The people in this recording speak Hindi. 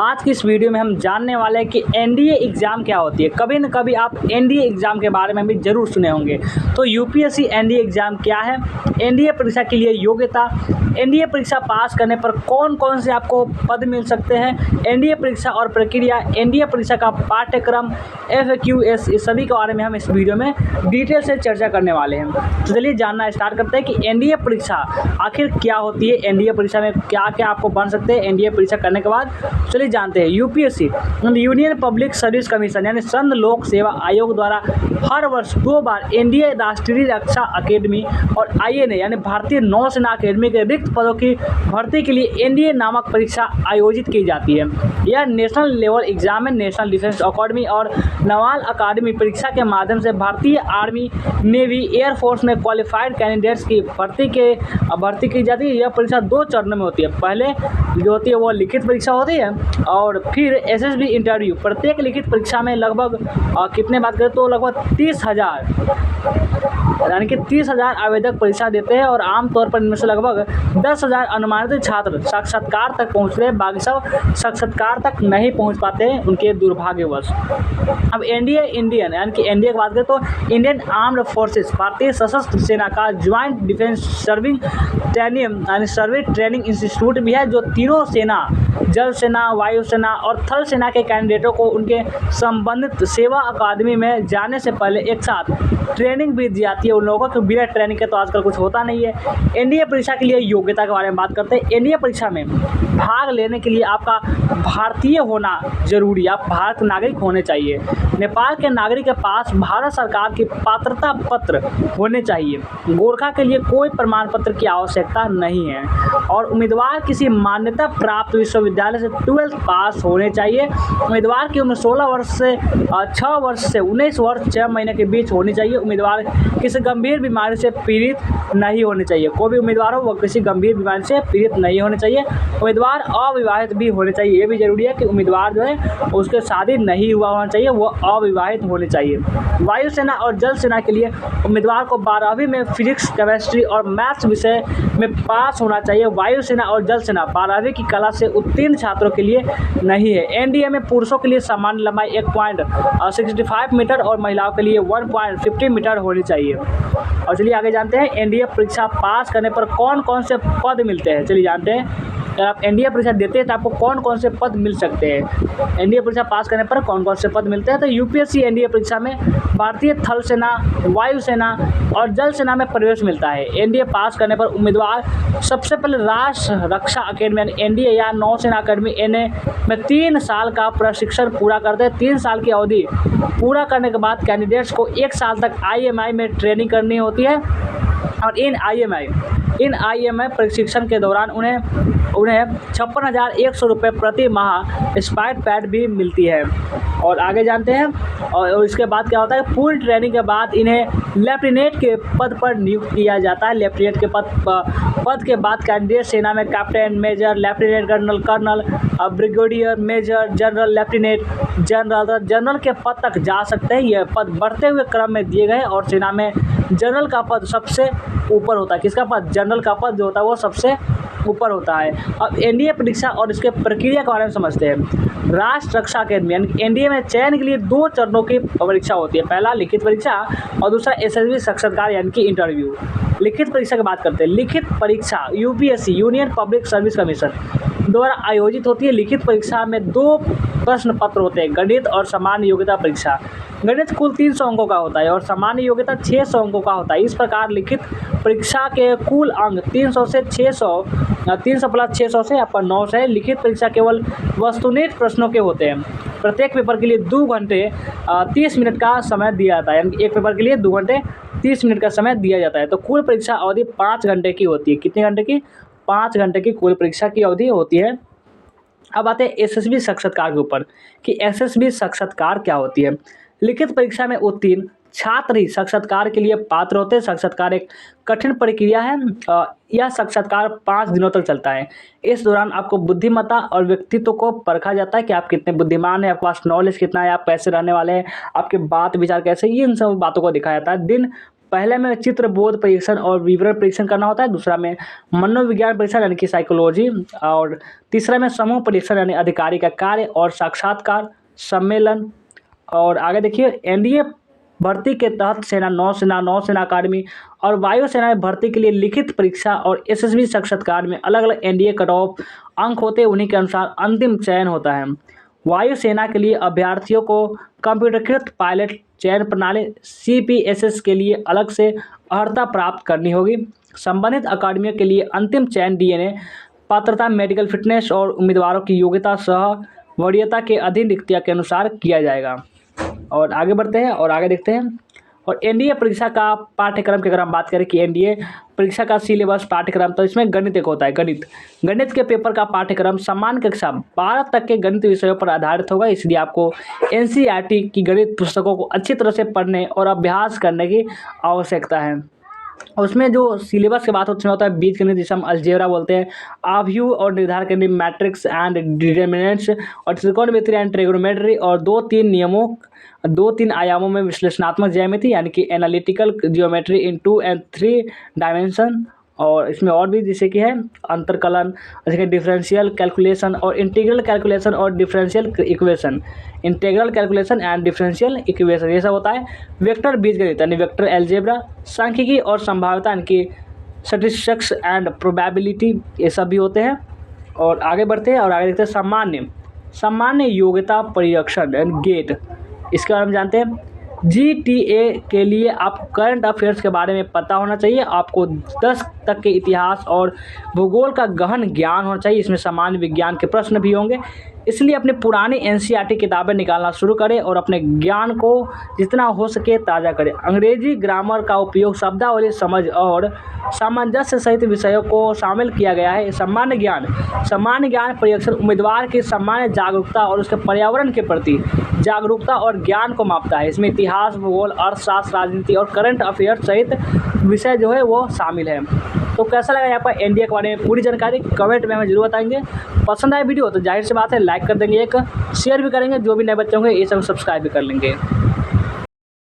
आज की इस वीडियो में हम जानने वाले हैं कि एनडीए एग्ज़ाम क्या होती है। कभी न कभी आप एनडीए एग्ज़ाम के बारे में भी ज़रूर सुने होंगे। तो यूपीएससी एनडीए एग्ज़ाम क्या है, एनडीए परीक्षा के लिए योग्यता, एनडीए परीक्षा पास करने पर कौन कौन से आपको पद मिल सकते हैं, एनडीए परीक्षा और प्रक्रिया, एनडीए परीक्षा का पाठ्यक्रम, एफएक्यूएस, इस सभी के बारे में हम इस वीडियो में डिटेल से चर्चा करने वाले हैं। तो चलिए जानना स्टार्ट करते हैं कि एनडीए परीक्षा आखिर क्या होती है, एनडीए परीक्षा में क्या क्या आपको बन सकते हैं एनडीए परीक्षा करने के बाद। चलिए जानते हैं। UPSC union public service commission यानी संघ लोक सेवा आयोग द्वारा हर वर्ष 2 बार एनडीए राष्ट्रीय रक्षा अकेडमी और आईएनए यानी भारतीय नौसेना अकेडमी के रिक्त पदों की भर्ती के लिए एनडीए नामक परीक्षा आयोजित की जाती है। यह नेशनल लेवल एग्जाम है। नेशनल डिफेंस अकेडमी और नाval अकादमी परीक्षा के माध्यम से भारतीय आर्मी, नेवी, एयरफोर्स में क्वालिफाइड कैंडिडेट्स की भर्ती की जाती है। यह परीक्षा 2 चरणों में होती है। पहले जो होती है वो लिखित परीक्षा होती है और फिर एसएसबी इंटरव्यू। प्रत्येक लिखित परीक्षा में लगभग कितने बात करें तो लगभग 30,000 यानी कि 30,000 आवेदक परीक्षा देते हैं और आमतौर पर इनमें से लगभग 10,000 अनुमानित छात्र साक्षात्कार तक पहुँचते हैं। बाकी सब साक्षात्कार तक नहीं पहुँच पाते हैं, उनके दुर्भाग्यवश। अब एनडीए इंडियन यानी कि एनडीए की बात करें तो इंडियन आर्म्ड फोर्सेस, भारतीय सशस्त्र सेना का ज्वाइंट डिफेंस सर्विंग ट्रेनिंग यानी सर्विस ट्रेनिंग इंस्टीट्यूट भी है, जो तीनों सेना, जल सेना, वायु सेना और थल सेना के कैंडिडेटों को उनके संबंधित सेवा अकादमी में जाने से पहले एक साथ ट्रेनिंग भी दी जाती है। उन लोगों को बिना ट्रेनिंग के तो आजकल कुछ होता नहीं है। एनडीए परीक्षा के लिए योग्यता के बारे में बात करते हैं। एनडीए परीक्षा में भाग लेने के लिए आपका भारतीय होना जरूरी, आप भारत नागरिक होने चाहिए। नेपाल के नागरिक के पास भारत सरकार की पात्रता पत्र होने चाहिए। गोरखा के लिए कोई प्रमाण पत्र की आवश्यकता नहीं है और उम्मीदवार किसी मान्यता प्राप्त विश्वविद्यालय से 12th पास होने चाहिए। उम्मीदवार की उम्र 16 वर्ष से 6 वर्ष से 19 वर्ष 6 महीने के बीच होनी चाहिए। उम्मीदवार किसी गंभीर बीमारी से पीड़ित नहीं होने चाहिए। कोई भी उम्मीदवार हो वो किसी गंभीर बीमारी से पीड़ित नहीं होने चाहिए। उम्मीदवार अविवाहित भी होने चाहिए। ये भी जरूरी है कि उम्मीदवार जो है उसके शादी नहीं हुआ होना चाहिए, वो अविवाहित होने चाहिए। वायुसेना और जल सेना के लिए उम्मीदवार को 12वीं में फिजिक्स, केमिस्ट्री और मैथ्स विषय में पास होना चाहिए। वायुसेना और जल सेना 12वीं की कला से उत्तीर्ण छात्रों के लिए नहीं है। एनडीए में पुरुषों के लिए सामान्य लंबाई 1.65 मीटर और महिलाओं के लिए 1.50 मीटर होनी चाहिए। और चलिए आगे जानते हैं एनडीए परीक्षा पास करने पर कौन कौन से पद मिलते हैं। चलिए जानते हैं अगर आप एनडीए परीक्षा देते हैं तो आपको कौन कौन से पद मिल सकते हैं। एनडीए परीक्षा पास करने पर कौन कौन से पद मिलते हैं तो यूपीएससी एनडीए परीक्षा में भारतीय थल सेना, वायु सेना और जल सेना में प्रवेश मिलता है। एनडीए पास करने पर उम्मीदवार सबसे पहले राष्ट्र रक्षा अकेडमी यानी एनडीए या नौसेना अकेडमी एनए में 3 साल का प्रशिक्षण पूरा करते हैं। 3 साल की अवधि पूरा करने के बाद कैंडिडेट्स को 1 साल तक आईएमआई में ट्रेनिंग करनी होती है और इन आईएमआई प्रशिक्षण के दौरान उन्हें 56,100 रुपये प्रति माह स्पाइट पैड भी मिलती है। और आगे जानते हैं और इसके बाद क्या होता है, पूरी ट्रेनिंग के बाद इन्हें लेफ्टिनेंट के पद पर नियुक्त किया जाता है। लेफ्टिनेंट के पद के बाद कैंडिडेट सेना में captain, major, lieutenant colonel, brigadier, major, general, lieutenant general के पद तक जा सकते हैं। यह पद बढ़ते हुए क्रम में दिए गए और सेना में जनरल का पद सबसे ऊपर होता है। किसका पद? जनरल का पद जो होता है वो सबसे ऊपर होता है। अब एनडीए परीक्षा और इसके प्रक्रिया के बारे में समझते हैं। राष्ट्र रक्षा अकेडमी यानी एनडीए में चयन के लिए 2 चरणों की परीक्षा होती है। पहला लिखित परीक्षा और दूसरा एसएसबी साक्षात्कार यानी कि इंटरव्यू। लिखित परीक्षा की बात करते हैं। लिखित परीक्षा UPSC union public service commission द्वारा आयोजित होती है। लिखित परीक्षा में 2 प्रश्न पत्र होते हैं, गणित और सामान्य योग्यता परीक्षा। गणित कुल 300 अंकों का होता है और सामान्य योग्यता 600 अंकों का होता है। इस प्रकार लिखित परीक्षा के कुल अंक 300 से 600, 300 प्लस 600 से आपका 900 है। लिखित परीक्षा केवल वस्तुनिष्ठ प्रश्नों के होते हैं। प्रत्येक पेपर के लिए 2 घंटे 30 मिनट का समय दिया जाता है, यानी एक पेपर के लिए 2 घंटे 30 मिनट का समय दिया जाता है। तो कुल परीक्षा अवधि 5 घंटे की होती है। कितने घंटे की? 5 घंटे की कुल परीक्षा की अवधि होती है। अब आते हैं एसएसबी साक्षात्कार के ऊपर कि एसएसबी साक्षात्कार क्या होती है। लिखित परीक्षा में उत्तीर्ण छात्र ही साक्षात्कार के लिए पात्र होते हैं। साक्षात्कार एक कठिन प्रक्रिया है। यह साक्षात्कार 5 दिनों तक चलता है। इस दौरान आपको बुद्धिमत्ता और व्यक्तित्व को परखा जाता है कि आप कितने बुद्धिमान हैं, आपके पास नॉलेज कितना है, आप कैसे रहने वाले हैं, आपके बात विचार कैसे, इन सब बातों को दिखाया जाता है। दिन पहले में चित्र बोध परीक्षण और विवरण परीक्षण करना होता है, दूसरा में मनोविज्ञान परीक्षण यानी कि साइकोलॉजी, और तीसरा में समूह परीक्षण यानी अधिकारी का कार्य और साक्षात्कार सम्मेलन। और आगे देखिए, एनडीए भर्ती के तहत सेना, नौसेना अकादमी और वायुसेना में भर्ती के लिए लिखित परीक्षा और एसएसबी साक्षात्कार में अलग अलग एनडीए कट ऑफ अंक होते हैं, उन्हीं के अनुसार अंतिम चयन होता है। वायुसेना के लिए अभ्यर्थियों को कंप्यूटरकृत पायलट चयन प्रणाली सीपीएसएस के लिए अलग से अर्हता प्राप्त करनी होगी। संबंधित अकादमियों के लिए अंतिम चयन डीएनए पात्रता, मेडिकल फिटनेस और उम्मीदवारों की योग्यता सह वरीयता के अधीन रिक्तियों के अनुसार किया जाएगा। और आगे बढ़ते हैं और आगे देखते हैं। और एनडीए परीक्षा का पाठ्यक्रम की अगर हम बात करें कि एनडीए परीक्षा का सिलेबस पाठ्यक्रम, तो इसमें गणित एक होता है। गणित के पेपर का पाठ्यक्रम सामान्य कक्षा 12 तक के गणित विषयों पर आधारित होगा, इसलिए आपको एनसीईआरटी की गणित पुस्तकों को अच्छी तरह से पढ़ने और अभ्यास करने की आवश्यकता है। उसमें जो सिलेबस की बात होती है, होता है बीजगणित, जिसे हम अलजेब्रा बोलते हैं, आव्यूह और निर्धारक गणित, मैट्रिक्स एंड डिटरमिनेंट्स और त्रिकोणमिति एंड ट्रिगोनोमेट्री, और 2-3 आयामों में विश्लेषणात्मक ज्यामिति यानी कि analytical geometry in 2 and 3 dimension. और इसमें और भी जैसे कि है अंतरकलन, जैसे कि डिफरेंशियल कैलकुलेशन और इंटीग्रल कैलकुलेशन और differential equation, integral calculation and differential equation, ये सब होता है। वेक्टर बीजगणित यानी वेक्टर अलजेब्रा, सांख्यिकी और संभाव्यता यानी कि स्टैटिस्टिक्स एंड प्रोबेबिलिटी, ये सब भी होते हैं। और आगे बढ़ते हैं और आगे देखते हैं सामान्य योग्यता परीक्षण यानी गेट। इसके बारे में जानते हैं। जीटीए के लिए आपको करंट अफेयर्स के बारे में पता होना चाहिए, आपको 10 तक के इतिहास और भूगोल का गहन ज्ञान होना चाहिए। इसमें सामान्य विज्ञान के प्रश्न भी होंगे, इसलिए अपनी पुरानी एनसीईआरटी किताबें निकालना शुरू करें और अपने ज्ञान को जितना हो सके ताज़ा करें। अंग्रेजी ग्रामर का उपयोग, शब्दावली समझ और सामंजस्य सहित विषयों को शामिल किया गया है। सामान्य ज्ञान परीक्षण उम्मीदवार की सामान्य जागरूकता और उसके पर्यावरण के प्रति जागरूकता और ज्ञान को मापता है। इसमें इतिहास, भूगोल, अर्थशास्त्र, राजनीति और करंट अफेयर्स सहित विषय जो है वो शामिल है। तो कैसा लगा यहाँ पर एनडीए के बारे में पूरी जानकारी कमेंट में हमें जरूर बताएंगे। पसंद आए वीडियो तो जाहिर सी बात है लाइक कर देंगे, एक शेयर भी करेंगे, जो भी नए बच्चे होंगे ये सब सब्सक्राइब भी कर लेंगे।